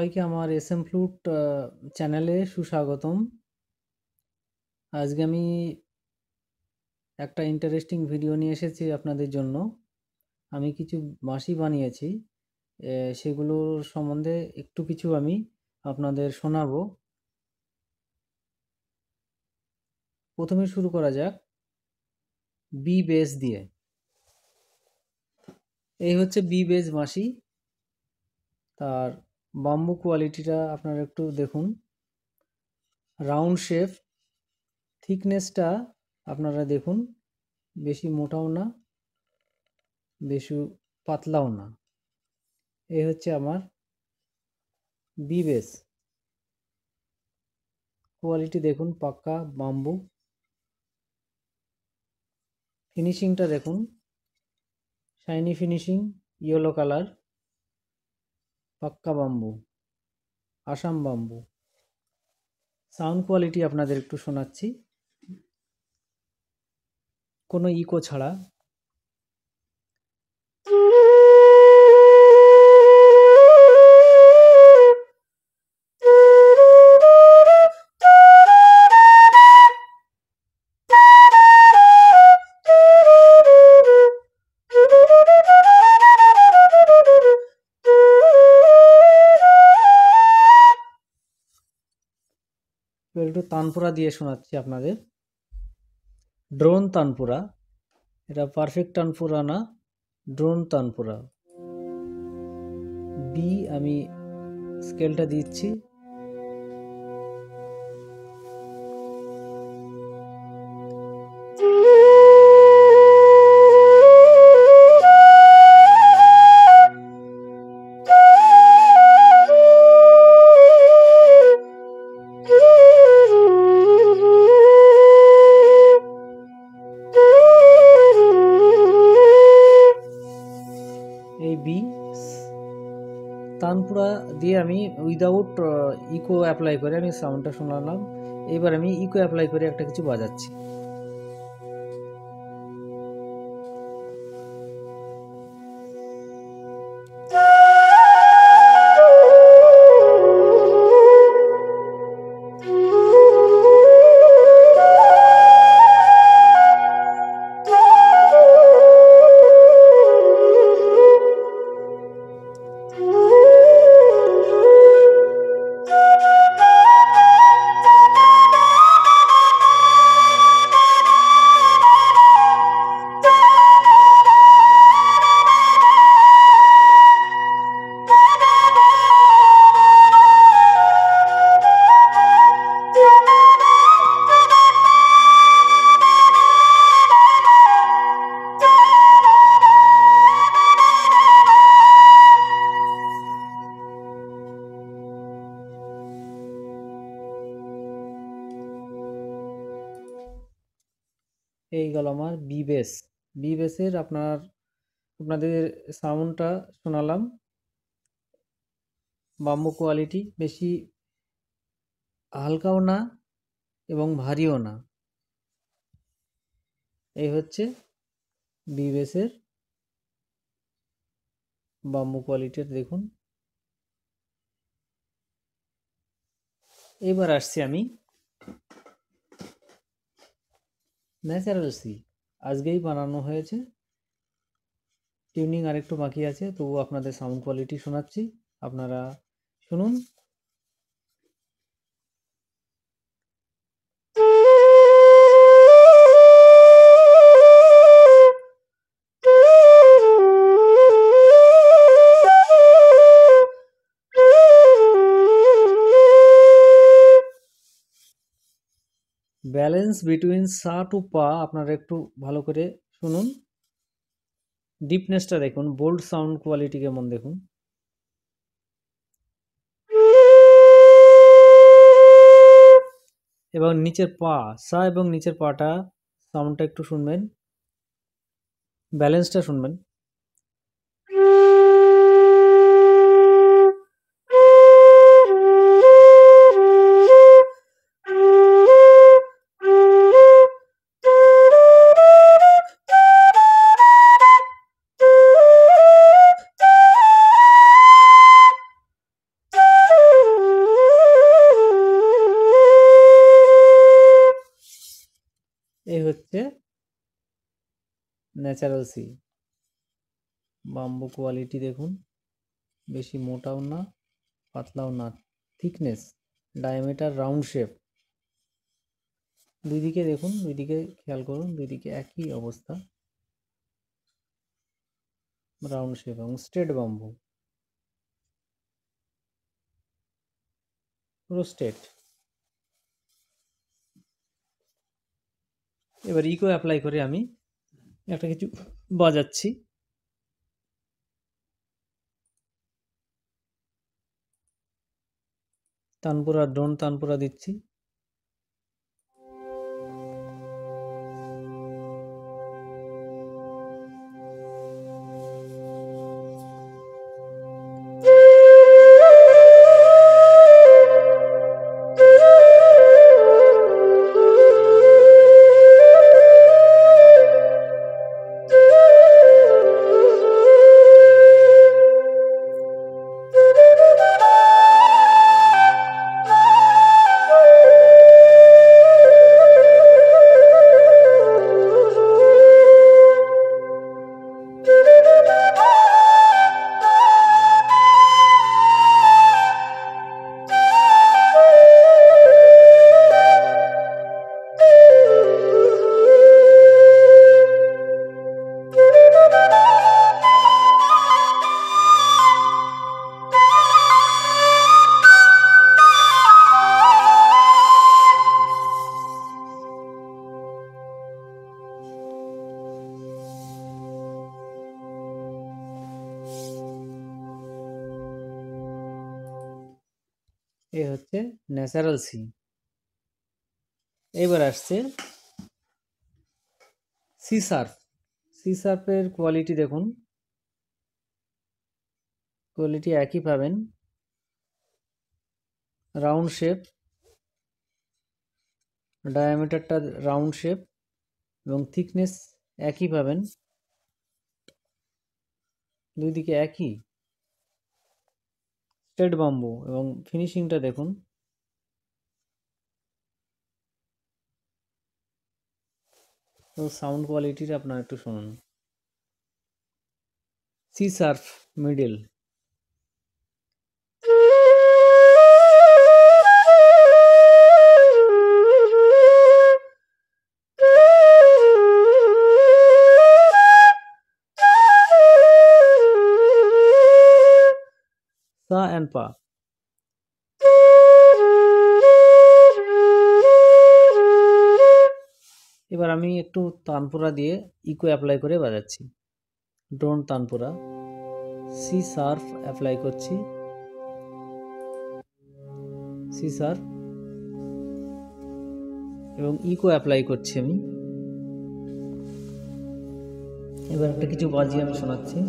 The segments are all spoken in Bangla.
সবাইকে আমার এসএম ফ্লুট চ্যানেলে সুস্বাগতম। আজকে আমি একটা ইন্টারেস্টিং ভিডিও নিয়ে এসেছি আপনাদের জন্য। আমি কিছু বাঁশি বানিয়েছি, সেগুলোর সম্বন্ধে একটু কিছু আমি আপনাদের শোনাবো। প্রথমে শুরু করা যাক বি বেস দিয়ে। এই হচ্ছে বি বেস বাঁশি। তার বাম্বু কোয়ালিটিটা আপনারা একটু দেখুন। রাউন্ড শেপ, থিকনেসটা আপনারা দেখুন, বেশি মোটাও না বেশি পাতলাও না। এই হচ্ছে আমার বি বেস কোয়ালিটি, দেখুন পাক্কা বাম্বু। ফিনিশিংটা দেখুন, শাইনি ফিনিশিং, ইয়েলো কালার, পাক্কা bamboo, Assam bamboo. Sound quality আপনাদের একটু শোনাচ্ছি, কোনো ইকো ছাড়া। একটু তানপুরা দিয়ে শোনাচ্ছি আপনাদের। ড্রোন তানপুরা, এটা পারফেক্ট তানপুরা না, ড্রোন তানপুরা। বি আমি স্কেলটা দিচ্ছি, এই বি তানপুরা দিয়ে আমি উইদাউট ইকো অ্যাপ্লাই করে আমি সাউন্ডটা শোনালাম। এবার আমি ইকো অ্যাপ্লাই করে একটা কিছু বাজাচ্ছি। এই গেল আমার বি বেস। বি বেসের আপনাদের সাউন্ডটা শোনালাম। বাম্বু কোয়ালিটি, বেশি হালকাও না এবং ভারীও না। এই হচ্ছে বি বেসের বাম্বু কোয়ালিটির, দেখুন। এবার আসছি আমি ন্যাচারাল সি। আজকেই বানানো হয়েছে, টিউনিং আরেকটু বাকি আছে, তবু আপনাদের সাউন্ড কোয়ালিটি শোনাচ্ছি, আপনারা শুনুন। ব্যালেন্স বিটুইন সা টু পা আপনারা একটু ভালো করে শুনুন। ডিপনেসটা দেখুন, বোল্ড সাউন্ড কোয়ালিটি কেমন দেখুন। এবং নিচের পা, সা এবং নিচের পাটা সাউন্ডটা একটু শুনবেন, ব্যালেন্সটা শুনবেন। এই হচ্ছে ন্যাচারাল সি। বাম্বু কোয়ালিটি দেখুন, বেশি মোটাও না পাতলাও না, থিকনেস, ডায়ামিটার, রাউন্ড শেপ। দুই দিকে দেখুন, দুই দিকে খেয়াল করুন, দুই দিকে একই অবস্থা, রাউন্ড শেপ এবং স্ট্রেট বাম্বু, পুরো স্ট্রেট। এবার ইকো অ্যাপ্লাই করে আমি একটা কিছু বাজাচ্ছি। তানপুরা, ড্রোন তানপুরা দিচ্ছি। এ হচ্ছে ন্যাচারাল সি। এবার আসছে সি শার্প। সি শার্পের কোয়ালিটি দেখুন, কোয়ালিটি একই পাবেন, রাউন্ড শেপ, ডায়ামিটারটা রাউন্ড শেপ এবং থিকনেস একই পাবেন, দুই দিকে একই, স্ট্রেট বাম্বু এবং ফিনিশিংটা দেখুন। তো সাউন্ড কোয়ালিটিটা আপনারা একটু শুনুন। C sharp middle. সা অ্যান্ড পা। এবার আমি একটু তানপুরা দিয়ে ইকো অ্যাপ্লাই করে বাজাচ্ছি। Drone tanpura, C sharp apply করছি, সি শার্প এবং ইকো অ্যাপ্লাই করছি আমি। এবার একটা কিছু বাজিয়ে আমি শোনাচ্ছি।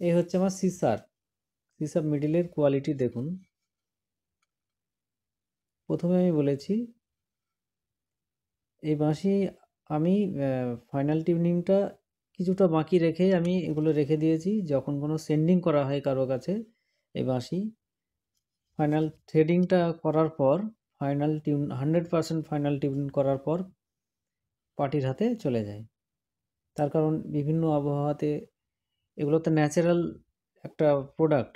এই হচ্ছে আমার সিসার। সিসার মিডিলের কোয়ালিটি দেখুন। প্রথমে আমি বলেছি এই বাঁশি আমি ফাইনাল টিউনিংটা কিছুটা বাকি রেখে আমি এগুলো রেখে দিয়েছি। যখন কোনো সেন্ডিং করা হয় কারো কাছে এই বাঁশি, ফাইনাল থ্রেডিংটা করার পর, ফাইনাল টিউন 100% ফাইনাল টিউন করার পর পার্টির হাতে চলে যায়। তার কারণ বিভিন্ন আবহাওয়াতে এগুলো তো ন্যাচারাল একটা প্রোডাক্ট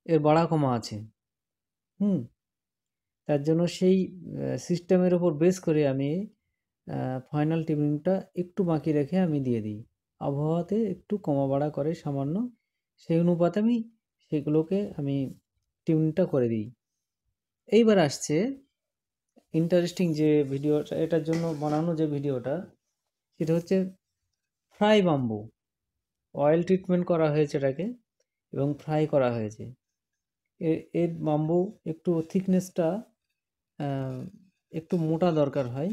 এর বাড়া কমা আছে। তার জন্য সেই সিস্টেমের ওপর বেস করে আমি ফাইনাল টিউনিংটা একটু বাকি রেখে আমি দিয়ে দিই। আবহাওয়াতে একটু কমা বাড়া করে সামান্য, সেই অনুপাতে আমি সেগুলোকে আমি টিউনটা করে দিই। এইবার আসছে ইন্টারেস্টিং যে ভিডিওটা, এটার জন্য বানানো যে ভিডিওটা, সেটা হচ্ছে ফ্রাই বাম্বু। অয়েল ট্রিটমেন্ট করা হয়েছে এটাকে এবং ফ্রাই করা হয়েছে। এর বাম্বু একটু থিকনেসটা একটু মোটা দরকার হয়।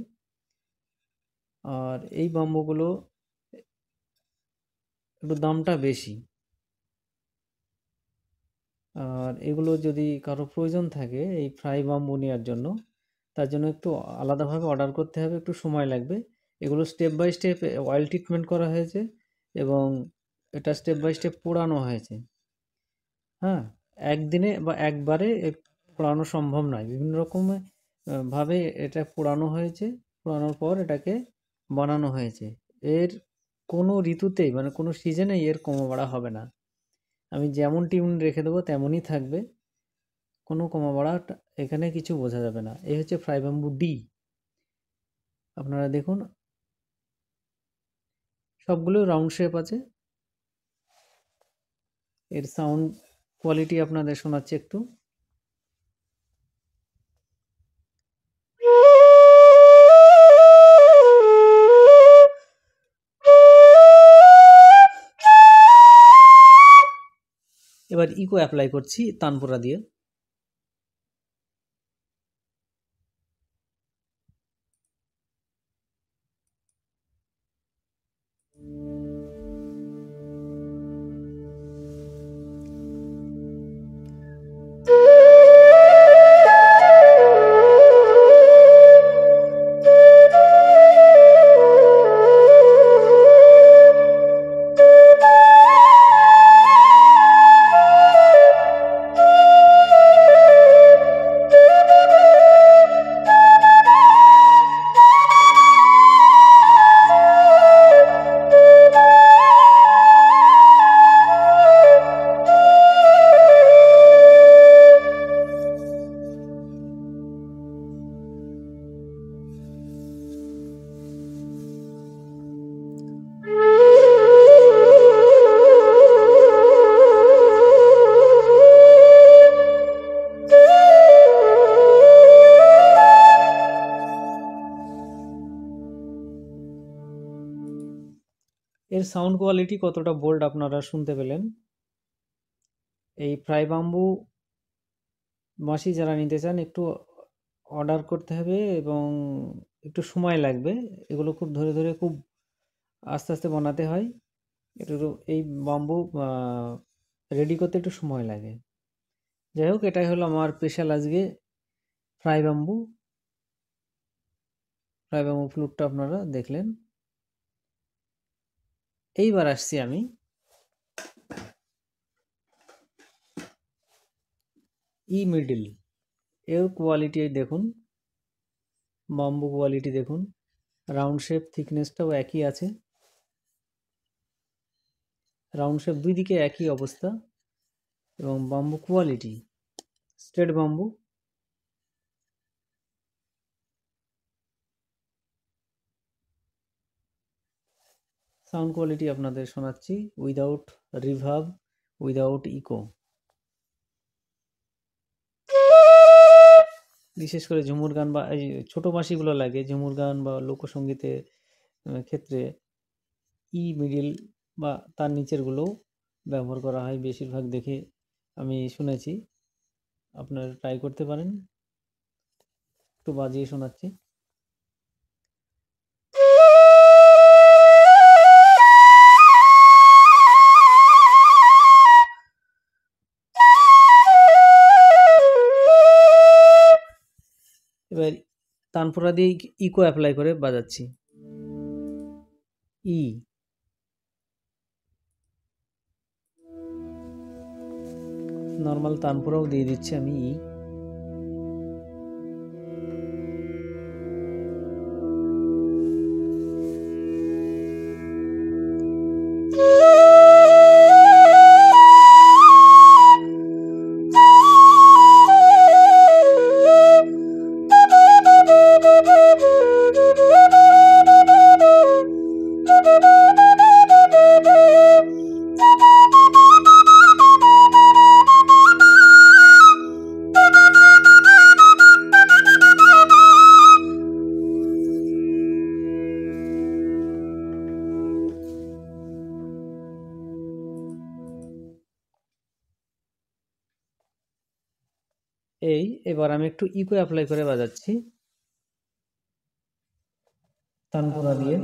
আর এই বাম্বুগুলো একটু দামটা বেশি। আর এগুলো যদি কারো প্রয়োজন থাকে এই ফ্রাই বাম্বু নেওয়ার জন্য, তার জন্য একটু আলাদাভাবে অর্ডার করতে হবে, একটু সময় লাগবে। এগুলো step by step oil treatment করা হয়েছে এবং এটা স্টেপ বাই স্টেপ পোড়ানো হয়েছে। হ্যাঁ, একদিনে বা একবারে পোড়ানো সম্ভব নয়, বিভিন্ন রকমের ভাবে এটা পোড়ানো হয়েছে। পোড়ানোর পর এটাকে বানানো হয়েছে। এর কোনো ঋতুতেই মানে কোনো সিজনেই এর কমা বাড়া হবে না। আমি যেমন টিউন রেখে দেবো তেমনই থাকবে, কোনো কমা বাড়া এখানে কিছু বোঝা যাবে না। এই হচ্ছে ফ্রাই ব্যাম্বু ডি। আপনারা দেখুন সবগুলো রাউন্ড শেপ আছে। এর সাউন্ড কোয়ালিটি আপনাদের শোনাচ্ছি একটু। এবার ইকো অ্যাপ্লাই করছি তানপুরা দিয়ে। এর সাউন্ড কোয়ালিটি কতটা বোল্ড আপনারা শুনতে পেলেন। এই ফ্রাই বাম্বু বাঁশি যারা নিতে চান একটু অর্ডার করতে হবে এবং একটু সময় লাগবে। এগুলো খুব ধরে ধরে খুব আস্তে আস্তে বানাতে হয়। একটু এই বাম্বু রেডি করতে একটু সময় লাগে। যাই হোক, এটাই হলো আমার স্পেশাল আজকে ফ্রাই বাম্বু ফ্লুটটা আপনারা দেখলেন। এইবার আসছি আমি ই মিডল। এর কোয়ালিটি দেখুন, বাম্বু কোয়ালিটি দেখুন, রাউন্ড শেপ থিকনেসটাও একই আছে। রাউন্ড শেপ দুই দিকে একই অবস্থা এবং bamboo quality straight bamboo. Sound quality আপনাদের শোনাচ্ছি উইদাউট রিভার্ব, উইদাউট ইকো। বিশেষ করে ঝুমুর গান বা এই ছোটো বাঁশিগুলো লাগে ঝুমুর গান বা লোকসঙ্গীতের ক্ষেত্রে ই মিডিল বা তার নিচেরগুলোও ব্যবহার করা হয় বেশিরভাগ, দেখে আমি শুনেছি। আপনারা ট্রাই করতে পারেন। একটু বাজিয়ে শোনাচ্ছি। এবার তানপুরা দিয়ে ইকো অ্যাপ্লাই করে বাজাচ্ছি। ই নর্মাল তানপুরাও দিয়ে দিচ্ছি আমি ই। এবার আমি একটু ইকো অ্যাপ্লাই করে বাজাচ্ছি তানপুরা দিয়ে।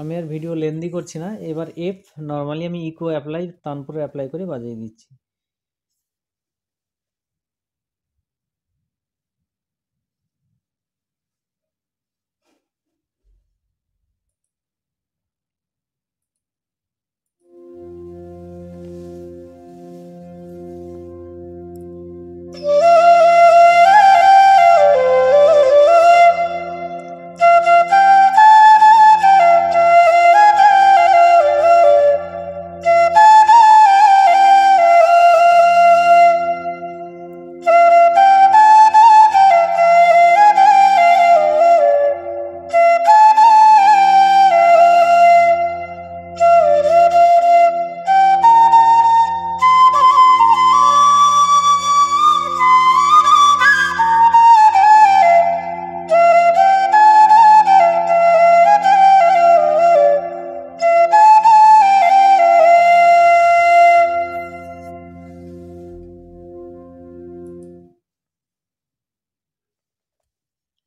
আমি আর ভিডিও লেন্দি করছি না। এবার এফ নর্মালি আমি ইকো অ্যাপ্লাই তানপুরে অ্যাপ্লাই করে বাজিয়ে দিচ্ছি।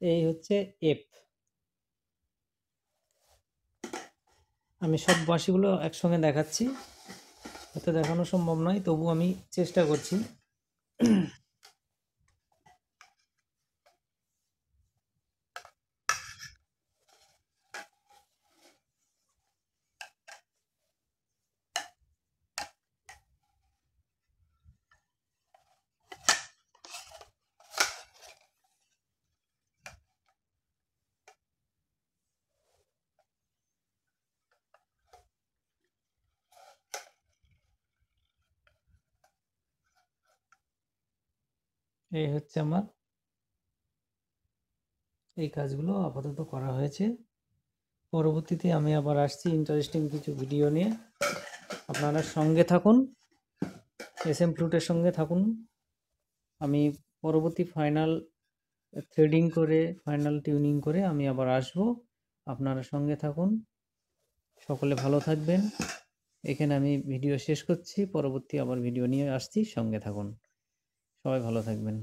এই হচ্ছে এফ। আমি সব বাঁশিগুলো একসঙ্গে দেখাচ্ছি, হয়তো দেখানো সম্ভব নয়, তবু আমি চেষ্টা করছি। এই হচ্ছে আমার এই কাজগুলো আপাতত করা হয়েছে। পরবর্তীতে আমি আবার আসছি ইন্টারেস্টিং কিছু ভিডিও নিয়ে। আপনারা সঙ্গে থাকুন, SM ফ্লুটের সঙ্গে থাকুন। আমি পরবর্তী ফাইনাল থ্রেডিং করে ফাইনাল টিউনিং করে আমি আবার আসব। আপনারা সঙ্গে থাকুন, সকলে ভালো থাকবেন। এখানে আমি ভিডিও শেষ করছি, পরবর্তী আবার ভিডিও নিয়ে আসছি, সঙ্গে থাকুন, সবাই ভালো থাকবেন।